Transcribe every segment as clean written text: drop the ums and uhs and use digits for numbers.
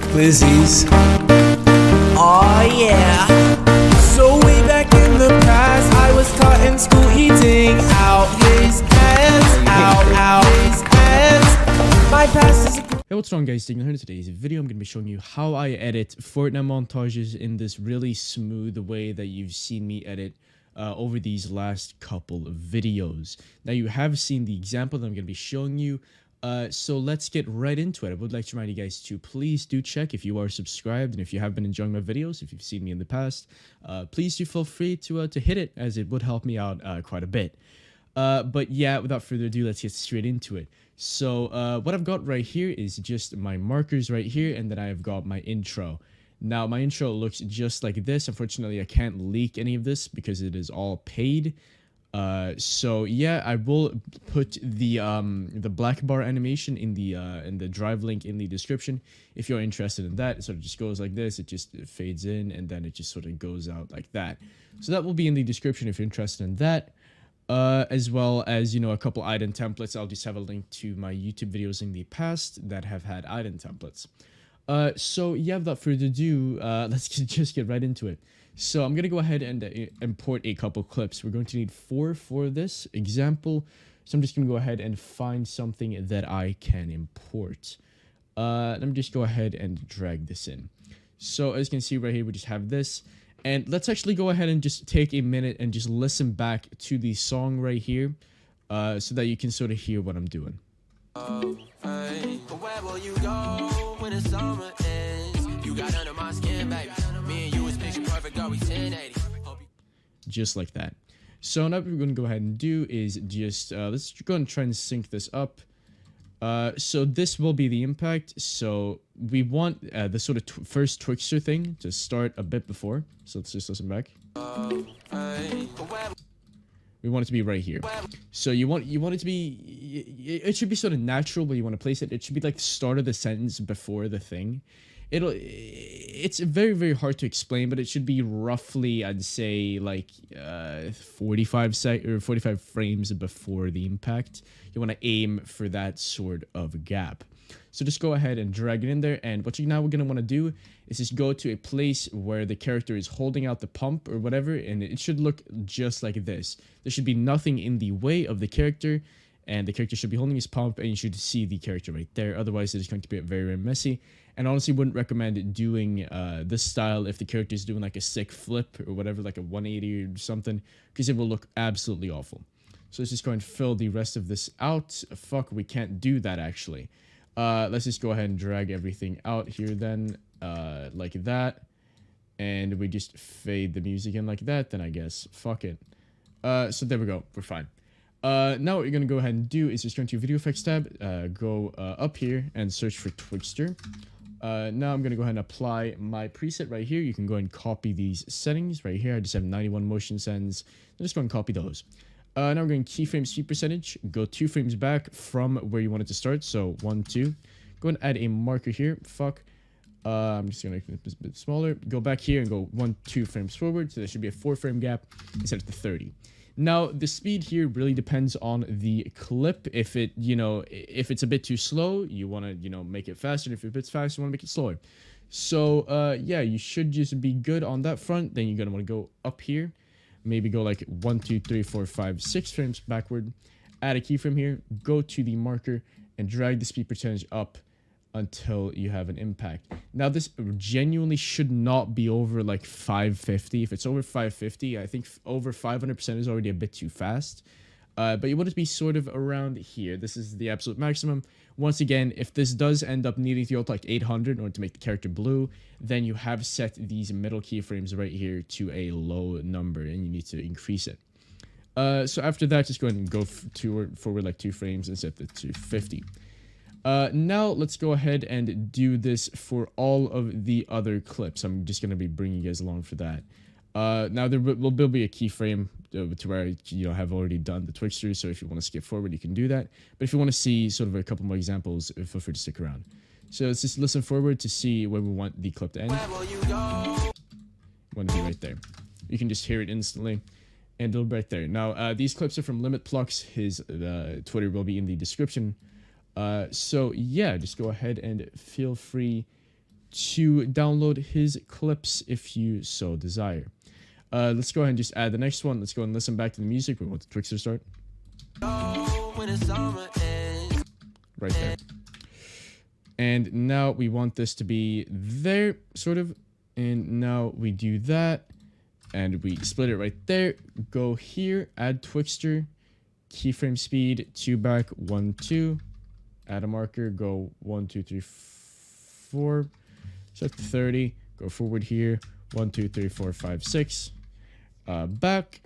Glizzies. Oh yeah. So way back in the past, I was taught in school eating out his ass, out his ass. My past is. Hey, what's wrong, guys? In today's video, I'm going to be showing you how I edit Fortnite montages in this really smooth way that you've seen me edit over these last couple of videos. Now, you have seen the example that I'm going to be showing you, so let's get right into it. I would like to remind you guys to please do check if you are subscribed, and if you have been enjoying my videos, if you've seen me in the past, please do feel free to hit it, as it would help me out quite a bit. But yeah, without further ado, let's get straight into it. So what I've got right here is just my markers right here, and then I've got my intro. Now, my intro looks just like this. Unfortunately, I can't leak any of this because it is all paid. So yeah, I will put the black bar animation in the drive link in the description if you're interested in that. It sort of just goes like this. It just fades in, and then it just sort of goes out like that. So that will be in the description if you're interested in that. As well as, you know, a couple item templates. I'll just have a link to my YouTube videos in the past that have had item templates. So yeah, without further ado, let's just get right into it. So I'm going to go ahead and import a couple clips. We're going to need 4 for this example. So I'm just going to go ahead and find something that I can import. Let me just go ahead and drag this in. So as you can see right here, we just have this. And let's actually go ahead and just take a minute and just listen back to the song right here, so that you can sort of hear what I'm doing. Where will you go when the summer ends? You got under my skin, baby. Me and you is picture perfect, girl, we 1080. Just like that. So now what we're going to go ahead and do is just, let's go and try and sync this up. So this will be the impact. So we want the sort of first Twixtor thing to start a bit before. So let's just listen back. We want it to be right here. So you want it to be, it should be sort of natural where you want to place it. It should be like the start of the sentence before the thing. It's very, very hard to explain, but it should be roughly, I'd say, like 45 frames before the impact. You want to aim for that sort of gap. So just go ahead and drag it in there, and what you now we're going to want to do is just go to a place where the character is holding out the pump or whatever, and it should look just like this. There should be nothing in the way of the character, and the character should be holding his pump, and you should see the character right there. Otherwise, it is going to be very, very messy. And honestly, wouldn't recommend doing this style if the character is doing like a sick flip or whatever, like a 180 or something, because it will look absolutely awful. So let's just go and fill the rest of this out. Fuck, we can't do that actually. Let's just go ahead and drag everything out here then, like that. And we just fade the music in like that, then I guess. Fuck it. So there we go. We're fine. Now what you're going to go ahead and do is just go into your video effects tab, go up here and search for Twixtor. Now I'm going to go ahead and apply my preset right here. You can go and copy these settings right here. I just have 91 motion sends. I'm just going to copy those. Now we're going keyframe speed percentage. Go 2 frames back from where you want it to start. So 1, 2. Go and add a marker here. Fuck. I'm just going to make this a bit smaller. Go back here and go 1, 2 frames forward. So there should be a 4 frame gap instead of the 30. Now, the speed here really depends on the clip. If it, you know, if it's a bit too slow, you want to, you know, make it faster. If it's fast, you want to make it slower. So, yeah, you should just be good on that front. Then you're going to want to go up here. Maybe go like 1, 2, 3, 4, 5, 6 frames backward. Add a keyframe here. Go to the marker and drag the speed percentage up until you have an impact. Now, this genuinely should not be over like 550. If it's over 550, I think over 500% is already a bit too fast. But you want it to be sort of around here. This is the absolute maximum. Once again, if this does end up needing to go to like 800 in order to make the character blue, then you have set these middle keyframes right here to a low number, and you need to increase it. So after that, just go ahead and go forward like 2 frames and set it to 50. Now let's go ahead and do this for all of the other clips. I'm just going to be bringing you guys along for that. Now there will be a keyframe to where I have already done the Twixtor, so if you want to skip forward, you can do that. But if you want to see sort of a couple more examples, feel free to stick around. So let's just listen forward to see where we want the clip to end. Want to be right there. You can just hear it instantly, and it'll be right there. Now these clips are from Limit Plux. His Twitter will be in the description. So yeah, just go ahead and feel free to download his clips if you so desire. Let's go ahead and just add the next one. Let's go and listen back to the music. We want the Twixtor start. When the summer ends. Right there. And now we want this to be there, sort of. And now we do that. And we split it right there. Go here, add Twixtor, keyframe speed, 2 back, 1, 2. Add a marker, go 1, 2, 3, 4. Set to 30. Go forward here, 1, 2, 3, 4, 5, 6. Back,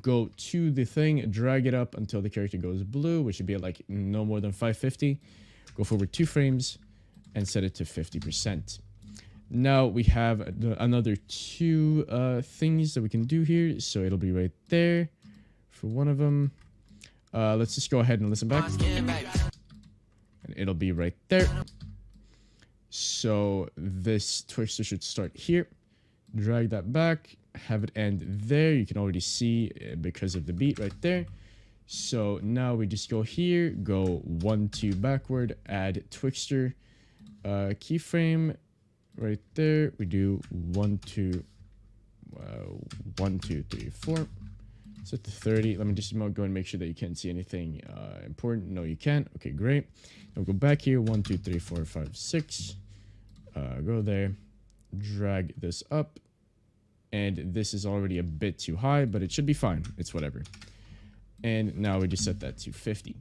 go to the thing, drag it up until the character goes blue, which should be at like no more than 550. Go forward 2 frames and set it to 50%. Now we have another 2 things that we can do here. So it'll be right there for one of them. Let's just go ahead and listen back. And it'll be right there. So this Twixtor should start here. Drag that back. Have it end there. You can already see because of the beat right there. So now we just go here. Go 1, 2 backward. Add Twixtor. Keyframe. Right there. We do 1, 2. 1, 2, 3, 4. Set to 30. Let me just go and make sure that you can't see anything important. No, you can't. Okay, great. Now go back here. 1, 2, 3, 4, 5, 6. Go there. Drag this up. And this is already a bit too high, but it should be fine. It's whatever. And now we just set that to 50.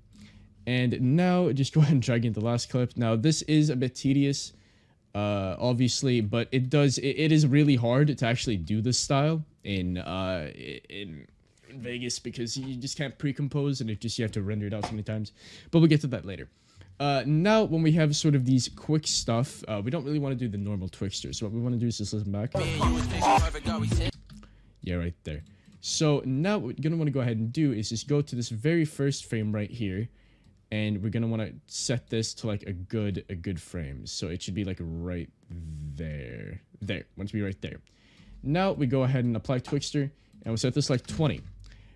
And now just go ahead and drag in the last clip. Now this is a bit tedious, obviously, but it is really hard to actually do this style in Vegas because you just can't pre-compose and you have to render it out so many times. But we'll get to that later. Now, when we have sort of these quick stuff, we don't really want to do the normal Twixtor. So what we want to do is just listen back. Yeah, right there. So now what we're going to want to go ahead and do is just go to this very first frame right here. And we're going to want to set this to like a good frame. So it should be like right there. There. Want to be right there. Now we go ahead and apply Twixtor. And we'll set this like 20.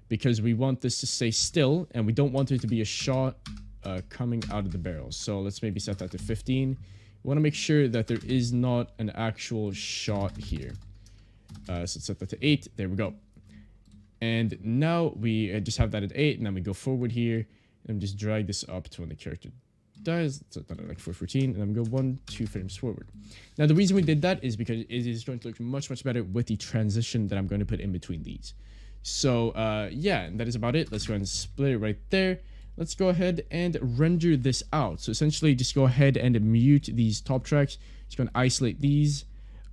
Because we want this to stay still. And we don't want there to be a shot coming out of the barrel. So let's maybe set that to 15. We want to make sure that there is not an actual shot here. So let's set that to 8. There we go. And now we just have that at 8. And then we go forward here. And just drag this up to when the character dies. So like 414. And then we go 1, 2 frames forward. Now the reason we did that is because it is going to look much better with the transition that I'm going to put in between these. So yeah, that is about it. Let's go ahead and split it right there. Let's go ahead and render this out. So essentially just go ahead and mute these top tracks. Just going to isolate these.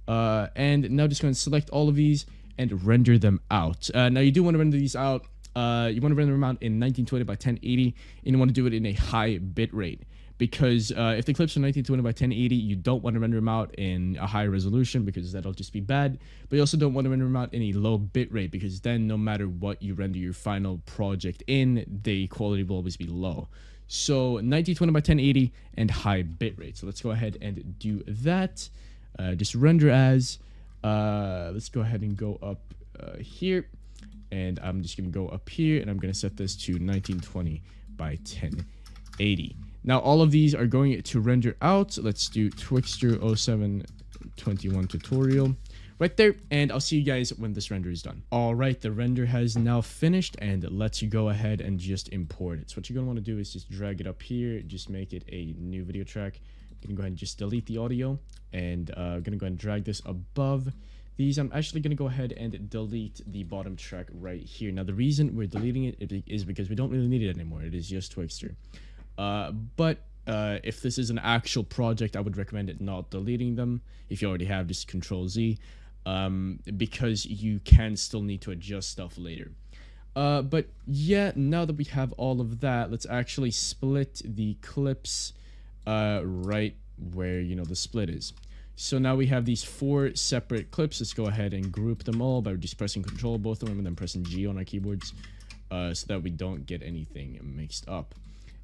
And now just going to select all of these and render them out. Now you do want to render these out. You want to render them out in 1920 by 1080. And you want to do it in a high bit rate. Because if the clips are 1920 by 1080, you don't want to render them out in a high resolution because that'll just be bad. But you also don't want to render them out in a low bit rate because then no matter what you render your final project in, the quality will always be low. So 1920 by 1080 and high bit rate. So let's go ahead and do that. Just render as. Let's go ahead and go up here. And I'm just going to go up here and I'm going to set this to 1920 by 1080. Now, all of these are going to render out. Let's do Twixtor 0721 tutorial right there. And I'll see you guys when this render is done. All right, the render has now finished and let's go ahead and just import it. So what you're going to want to do is just drag it up here. Just make it a new video track. I'm going to go ahead and just delete the audio. And I'm going to go ahead and drag this above these. I'm actually going to go ahead and delete the bottom track right here. Now, the reason we're deleting it is because we don't really need it anymore. It is just Twixtor. But if this is an actual project, I would recommend it not deleting them. If you already have, just Control Z, because you can still need to adjust stuff later. But yeah, now that we have all of that, let's actually split the clips right where, you know, the split is. So now we have these 4 separate clips. Let's go ahead and group them all by just pressing Control both of them and then pressing G on our keyboards so that we don't get anything mixed up.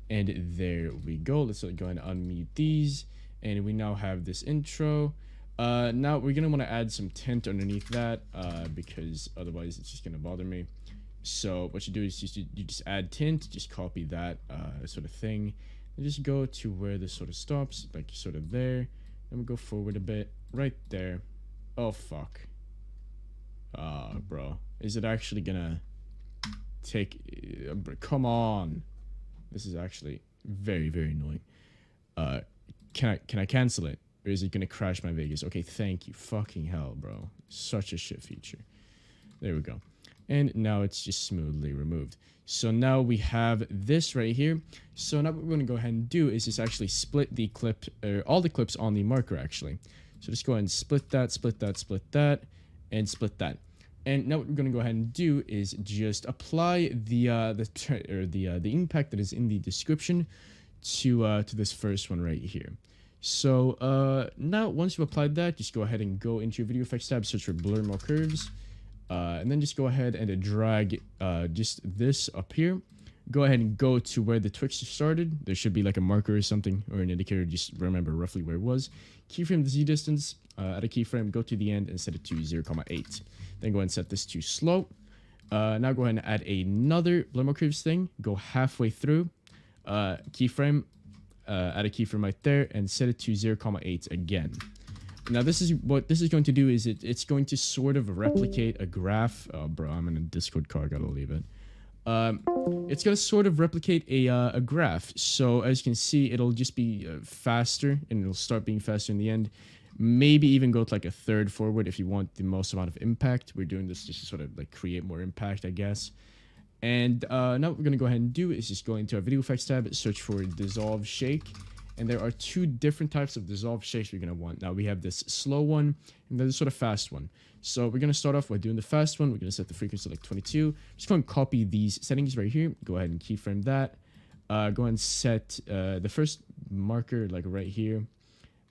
And there we go. Let's go ahead and unmute these. And we now have this intro. Now we're going to want to add some tint underneath that because otherwise it's just going to bother me. So what you do is you just add tint, just copy that sort of thing. And just go to where this sort of stops, like sort of there. And we go forward a bit. right there. Oh, fuck. Bro. Is it actually gonna take... come on. This is actually very, very annoying. Can I cancel it? Or is it gonna crash my Vegas? Okay, thank you. Fucking hell, bro. Such a shit feature. There we go. And now it's just smoothly removed. So now we have this right here. So now what we're gonna go ahead and do is just actually split the clip, or all the clips on the marker actually. So just go ahead and split that, split that, split that, and split that. And now what we're gonna go ahead and do is just apply the impact that is in the description to this first one right here. So now once you've applied that, just go ahead and go into your video effects tab, search for blur more curves, and then just go ahead and drag just this up here. Go ahead and go to where the Twixtor started. There should be like a marker or something, or an indicator. Just remember roughly where it was. Keyframe the Z distance. At a keyframe, go to the end and set it to 0.8. Then go ahead and set this to slow. Now go ahead and add another blur more curves thing. Go halfway through. Keyframe. Add a keyframe right there and set it to 0.8 again. Now this is what this is going to do is it's going to sort of replicate a graph. Oh, bro, I'm in a Discord call. Gotta leave it. It's gonna sort of replicate a graph. So as you can see, it'll just be faster, and it'll start being faster in the end. Maybe even go to like a third forward if you want the most amount of impact. We're doing this just to sort of like create more impact, I guess. And now what we're gonna go ahead and do is just go into our video effects tab, search for dissolve shake. And there are two different types of dissolve shakes we're going to want. Now we have this slow one and then this sort of fast one. So we're going to start off by doing the fast one. We're going to set the frequency to like 22. Just go and copy these settings right here. Go ahead and keyframe that. Go and set the first marker like right here.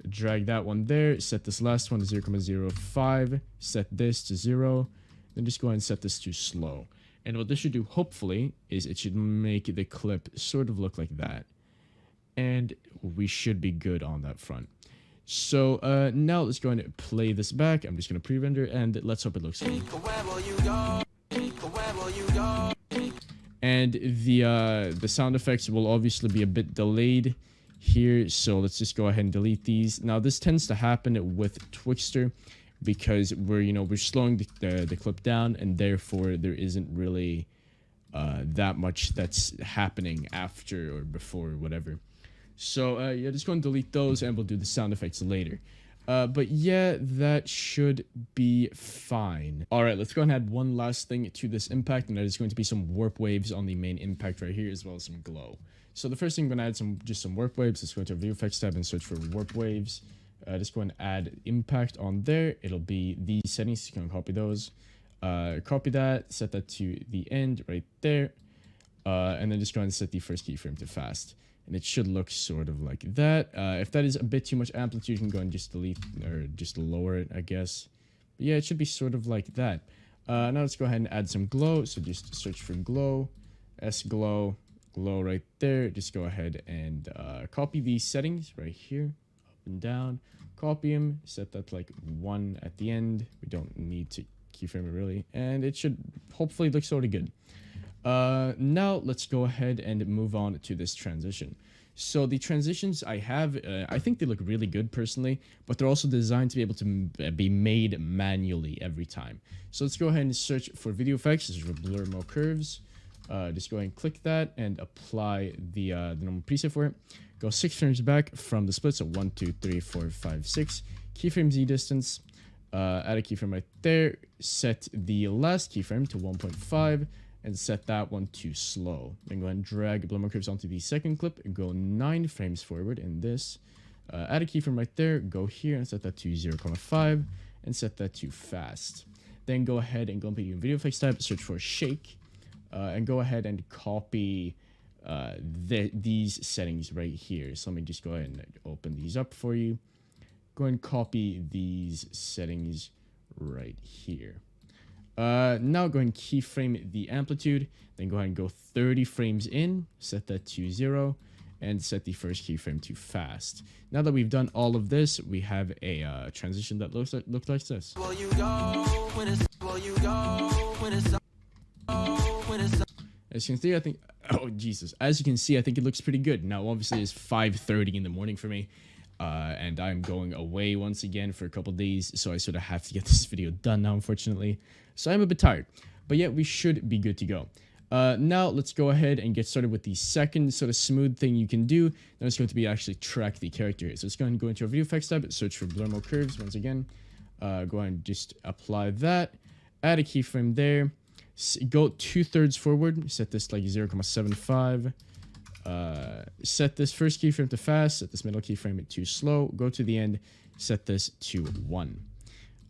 Drag that one there. Set this last one to 0.05. Set this to 0. Then just go ahead and set this to slow. And what this should do, hopefully, is it should make the clip sort of look like that. And we should be good on that front. So now let's go ahead and play this back. I'm just going to pre-render and let's hope it looks good. And the sound effects will obviously be a bit delayed here. So let's just go ahead and delete these. Now this tends to happen with Twixtor because we're slowing the clip down, and therefore there isn't really that much that's happening after or before or whatever. So yeah, just go and delete those and we'll do the sound effects later. But yeah, that should be fine. Alright, let's go and add one last thing to this impact, and that is going to be some warp waves on the main impact right here, as well as some glow. So the first thing I'm going to add just some warp waves. Let's go to our video effects tab and search for warp waves. Just go and add impact on there. It'll be these settings. You can copy those. Copy that, set that to the end right there. And then just go and set the first keyframe to fast. And it should look sort of like that. If that is a bit too much amplitude, you can go and just delete or just lower it, I guess. But yeah, it should be sort of like that. Now let's go ahead and add some glow. So just search for glow, S-glow, glow right there. Just go ahead and copy these settings right here, up and down. Copy them, set that to like 1 at the end. We don't need to keyframe it really. And it should hopefully look sort of good. Now let's go ahead and move on to this transition. So the transitions I have, I think they look really good personally, but they're also designed to be able to be made manually every time. So let's go ahead and search for video effects. This is for blur more curves. Just go ahead and click that and apply the normal preset for it. Go 6 frames back from the split, so 1, 2, 3, 4, 5, 6. Keyframe Z distance. Add a keyframe right there. Set the last keyframe to 1.5. And set that one to slow. Then go ahead and drag blur more curves onto the second clip and go 9 frames forward in this. Add a keyframe right there, go here and set that to 0.5 and set that to fast. Then go ahead and go into your video effects tab, search for shake, and go ahead and copy these settings right here. So let me just go ahead and open these up for you. Go ahead and copy these settings right here. Now go ahead and keyframe the amplitude, then go ahead and go 30 frames in, set that to 0, and set the first keyframe to fast. Now that we've done all of this, we have a transition that looks like this. As you can see, I think, oh Jesus, as you can see, I think it looks pretty good. Now obviously it's 5:30 in the morning for me. And I'm going away once again for a couple days, so I sort of have to get this video done now, unfortunately. So I'm a bit tired, but yeah, we should be good to go. Now let's go ahead and get started with the second sort of smooth thing you can do. That is going to be actually track the character. So let's go ahead and go into our video effects tab, search for blur mode curves once again. Go ahead and just apply that, add a keyframe there, go 2/3 forward, set this like 0.75. Set this first keyframe to fast, set this middle keyframe to slow, go to the end, set this to 1.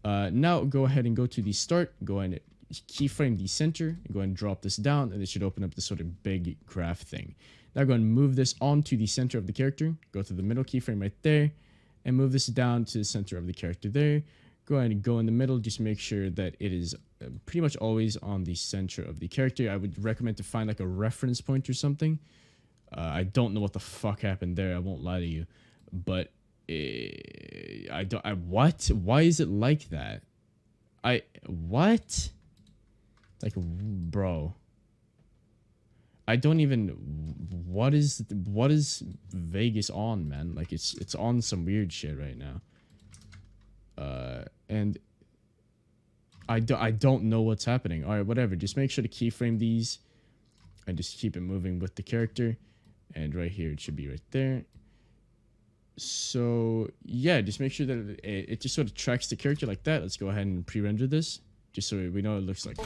Now go ahead and go to the start, go ahead and keyframe the center, go ahead and drop this down, and it should open up this sort of big graph thing. Now go ahead and move this onto the center of the character, go to the middle keyframe right there, and move this down to the center of the character there. Go ahead and go in the middle, just make sure that it is pretty much always on the center of the character. I would recommend to find like a reference point or something. I don't know what the fuck happened there, I won't lie to you, but what? Why is it like that? What? Like, bro. I don't even, what is Vegas on, man? Like, it's on some weird shit right now. And I don't know what's happening. Alright, whatever, just make sure to keyframe these and just keep it moving with the character. And right here, it should be right there. So, yeah, just make sure that it just sort of tracks the character like that. Let's go ahead and pre-render this, just so we know what it looks like.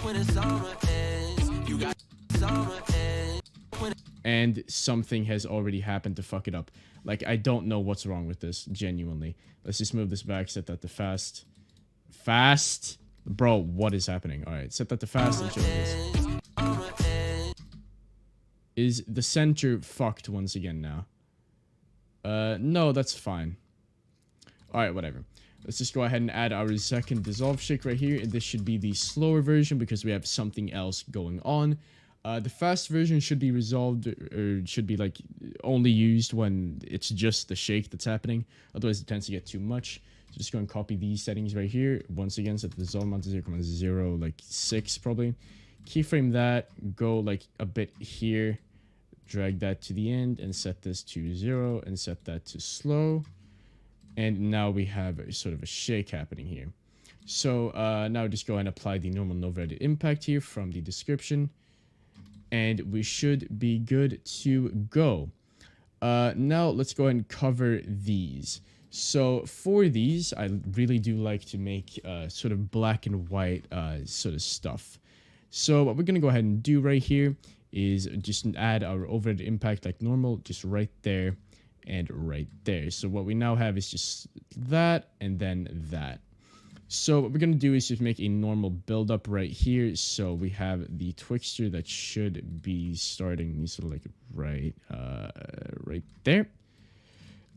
And something has already happened to fuck it up. Like, I don't know what's wrong with this, genuinely. Let's just move this back, set that to fast. Fast? Bro, what is happening? Alright, set that to fast and show this. Is the center fucked once again now? No, that's fine. Alright, whatever. Let's just go ahead and add our second dissolve shake right here. And this should be the slower version because we have something else going on. The fast version should be resolved, or should be like only used when it's just the shake that's happening. Otherwise, it tends to get too much. So just go and copy these settings right here. Once again, set the dissolve amount to 0.06 probably. Keyframe that, go like a bit here. Drag that to the end and set this to 0 and set that to slow. And now we have a sort of a shake happening here. So now just go ahead and apply the normal nova edit impact here from the description. And we should be good to go. Now let's go ahead and cover these. So for these, I really do like to make sort of black and white sort of stuff. So what we're going to go ahead and do right here is just add our overhead impact like normal, just right there and right there. So what we now have is just that and then that. So what we're going to do is just make a normal build up right here. So we have the Twixtor that should be starting sort of like right there.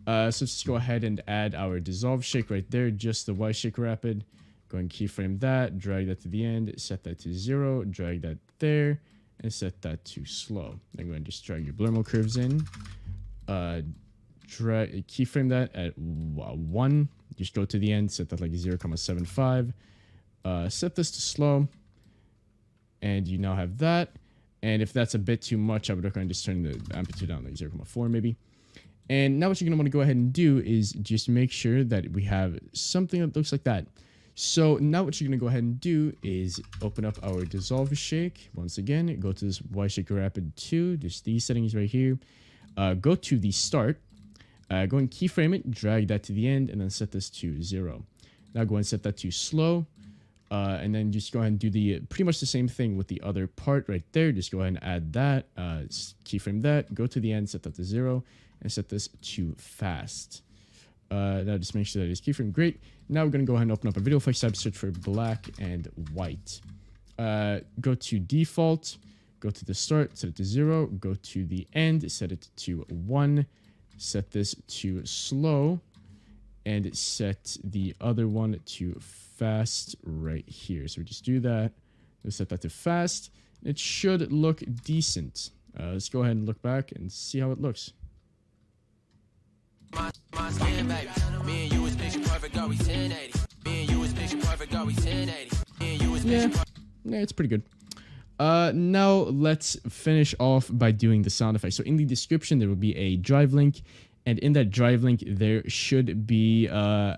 So let's just go ahead and add our dissolve shake right there, just the Y shake rapid. Go and keyframe that, drag that to the end, set that to 0, drag that there, and set that to slow. Then go and just drag your blur mode curves in. Keyframe that at 1. Just go to the end, set that like 0.75. Set this to slow. And you now have that. And if that's a bit too much, I would recommend just turning the amplitude down like 0.4 maybe. And now what you're going to want to go ahead and do is just make sure that we have something that looks like that. So now what you're going to go ahead and do is open up our dissolve shake. Once again, go to this Y shake rapid 2, just these settings right here. Go to the start. Go and keyframe it, drag that to the end, and then set this to 0. Now go and set that to slow. And then just go ahead and do the pretty much the same thing with the other part right there. Just go ahead and add that, keyframe that, go to the end, set that to 0, and set this to fast. Now just make sure that it's keyframe. Great. Now we're going to go ahead and open up a video effects tab, search for black and white. Go to default, go to the start, set it to 0, go to the end, set it to 1, set this to slow, and set the other one to fast right here. So we just do that. We'll set that to fast. It should look decent. Let's go ahead and look back and see how it looks. My skin, baby. Me and you was picture perfect, girl, we 1080. Me and you was picture perfect, girl, we 1080. Me and you was Yeah, it's pretty good. Now let's finish off by doing the sound effects. So in the description, there will be a drive link, And in that drive link, there should be a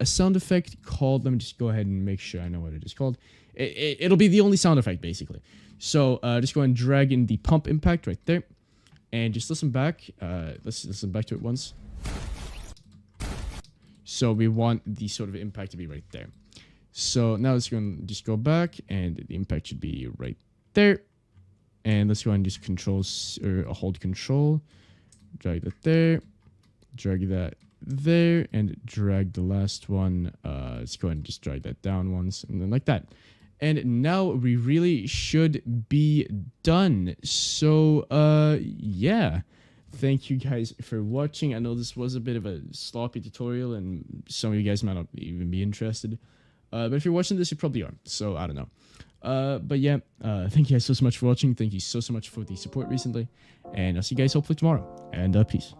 sound effect called, let me just go ahead and make sure I know what it is called. It'll be the only sound effect, basically. So just go and drag in the pump impact right there. And just listen back. Let's listen back to it once. So we want the sort of impact to be right there. So now let's go and just go back, and the impact should be right there. And let's go and just hold control. Drag that there. Drag that there. And drag the last one. Let's go ahead and just drag that down once. And then like that. And now we really should be done. So, yeah. Thank you guys for watching. I know this was a bit of a sloppy tutorial, and some of you guys might not even be interested. But if you're watching this, you probably are. So, I don't know. But yeah, thank you guys so much for watching. Thank you so much for the support recently. And I'll see you guys hopefully tomorrow. And peace.